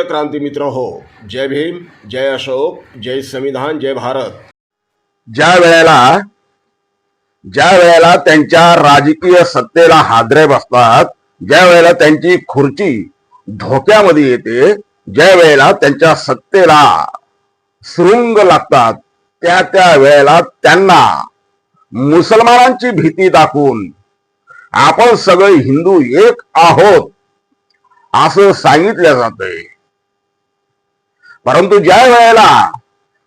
प्रिय क्रांती मित्र हो, जय भीम, जय अशोक, जय संविधान, जय भारत। ज्या वेळेला त्यांच्या राजकीय सत्तेला हादरे बसतात, ज्या वेळेला त्यांची खुर्ची धोक्यामध्ये येते, ज्या वेळेला त्यांच्या सत्तेला सुरुंग लागतात, त्या वेळेला त्यांना मुसलमानांची भीती दाखवून आपण सगळे हिंदू एक आहोत असं सांगितलं जातंय। परंतु ज्या वेळेला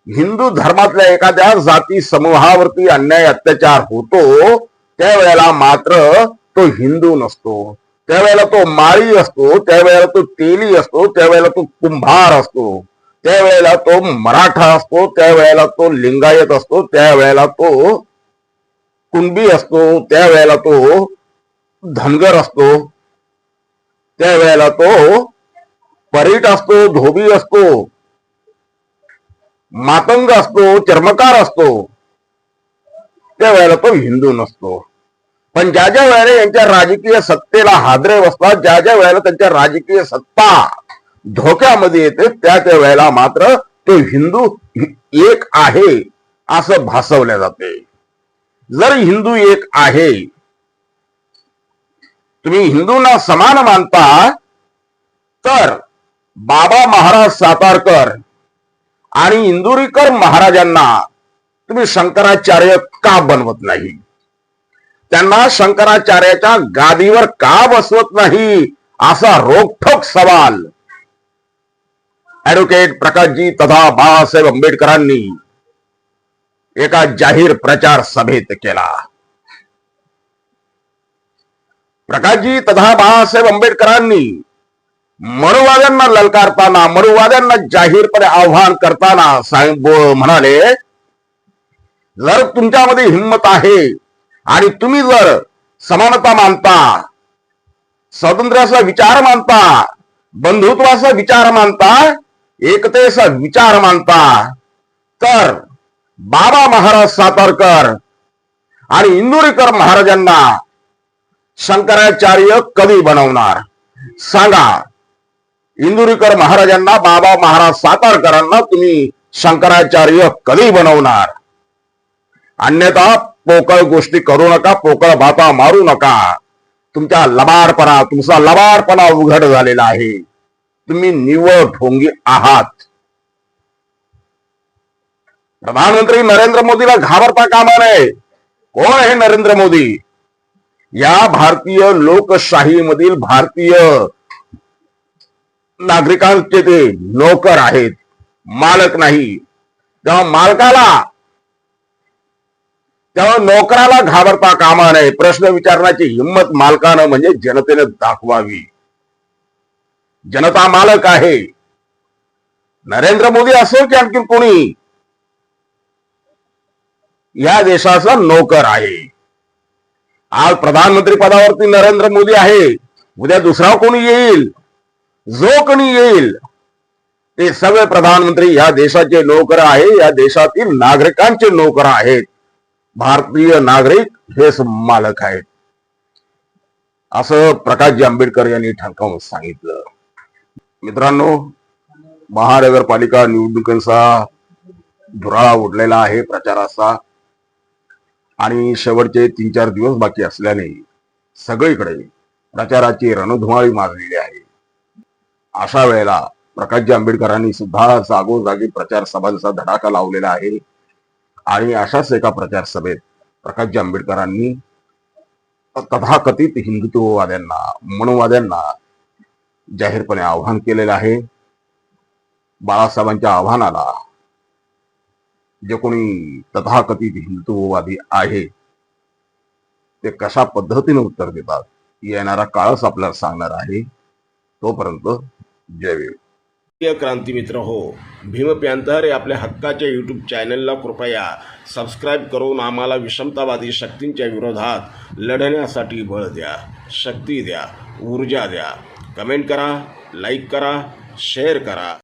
हिंदू धर्मातल्या एखाद्या जाती समूहावरती अन्याय अत्याचार होतो, त्यावेळेला मात्र तो हिंदू नसतो, त्यावेळेला तो माळी असतो, त्यावेळेला तो तेली असतो, त्यावेळेला तो कुंभार असतो, त्यावेळेला तो मराठा असतो, त्यावेळेला तो लिंगायत असतो, त्यावेळेला तो कुणबी असतो, त्यावेळेला तो धनगर असतो, त्यावेळेला तो परीट असतो, धोबी असतो, मातंग असतो, चर्मकार असतो, त्यावेळेला तो हिंदू नसतो। पण ज्या वेळेला यांच्या राजकीय सत्तेला हादरे बसतात, ज्या वेळेला त्यांच्या राजकीय सत्ता धोक्यामध्ये येते, त्या वेळेला मात्र तो हिंदू एक आहे असं भासवल्या जाते। जर हिंदू एक आहे, तुम्ही हिंदूंना समान मानता, तर बाबा महाराज सातारकर आणि इंदुरीकर महाराजांना तुम्ही शंकराचार्य का बनवत नाही? त्यांना शंकराचार्याच्या गादीवर का बसवत नाही असा रोखठोक सवाल ऍडव्होकेट प्रकाशजी तथा बाळासाहेब आंबेडकरांनी एका जाहीर प्रचार सभेत केला। प्रकाशजी तथा बाळासाहेब आंबेडकरांनी मनुवाद्यांना ललकारताना, मनुवाद्यांना जाहीरपणे आव्हान करताना म्हणाले, जर तुमच्यामध्ये हिंमत आहे आणि तुम्ही जर समानता मानता, स्वातंत्र्याचा विचार मानता, बंधुत्वाचा विचार मानता, एकतेचा विचार मानता, तर बाबा महाराज सातारकर आणि इंदुरीकर महाराजांना शंकराचार्य कधी बनवणार? सांगा। इंदुरीकर महाराजांना, बाबा महाराज सातारकरांना तुम्ही शंकराचार्य कधी बनवणार? अन्यथा पोकळ गोष्टी करू नका, पोकळ बाता मारू नका। तुमचा लबाडपणा उघड झालेला आहे। तुम्ही निव्वळ ढोंगी आहात। प्रधानमंत्री नरेंद्र मोदीला घाबरता कामा नये। कोण आहे नरेंद्र मोदी? या भारतीय लोकशाहीमधील भारतीय नागरिकांचे ते नोकर आहेत, मालक नाही। तेव्हा नोकराला घाबरता कामा नये। प्रश्न विचारण्याची हिंमत मालकानं म्हणजे जनतेने दाखवावी। जनता मालक आहे। नरेंद्र मोदी असो की आणखी कोणी या देशाचा नोकर आहे। आज प्रधानमंत्री पदावरती नरेंद्र मोदी आहे, उद्या दुसरा कोणी येईल, जो कोणी येईल ते सगळे प्रधानमंत्री या देशाचे नोकर आहे, या देशातील नागरिकांचे नोकर आहेत। भारतीय नागरिक हेच मालक आहेत असं प्रकाशजी आंबेडकर यांनी ठणकावून सांगितलं। मित्रांनो, महानगरपालिका निवडणुकांचा धुराळा उडलेला आहे प्रचाराचा, आणि शेवटचे 3-4 दिवस बाकी असल्याने सगळीकडे प्रचाराची रणधुमाळी माजलेली आहे। अशा वेळेला प्रकाशजी आंबेडकरांनी सुद्धा जागोजागी प्रचार सभांचा धडाका लावलेला आहे। आणि अशाच एका प्रचार सभेत प्रकाशजी आंबेडकरांनी तथाकथित हिंदुत्ववाद्यांना, मनुवाद्यांना जाहीरपणे आव्हान केलेलं आहे। बाळासाहेबांच्या आव्हानाला जे कोणी तथाकथित हिंदुत्ववादी आहे ते कशा पद्धतीने उत्तर देतात, येणारा काळच आपल्याला सांगणार आहे। तोपर्यंत जय भीम। प्रिय क्रांती मित्र हो, भीम पॅंथर या आपल्या हक्काच्या यूट्यूब चॅनलला कृपया सबस्क्राईब करून आम्हाला विषमतावादी शक्तींच्या विरोधात लढण्यासाठी बळ द्या, शक्ती द्या, ऊर्जा द्या। कमेंट करा, लाईक करा, शेअर करा।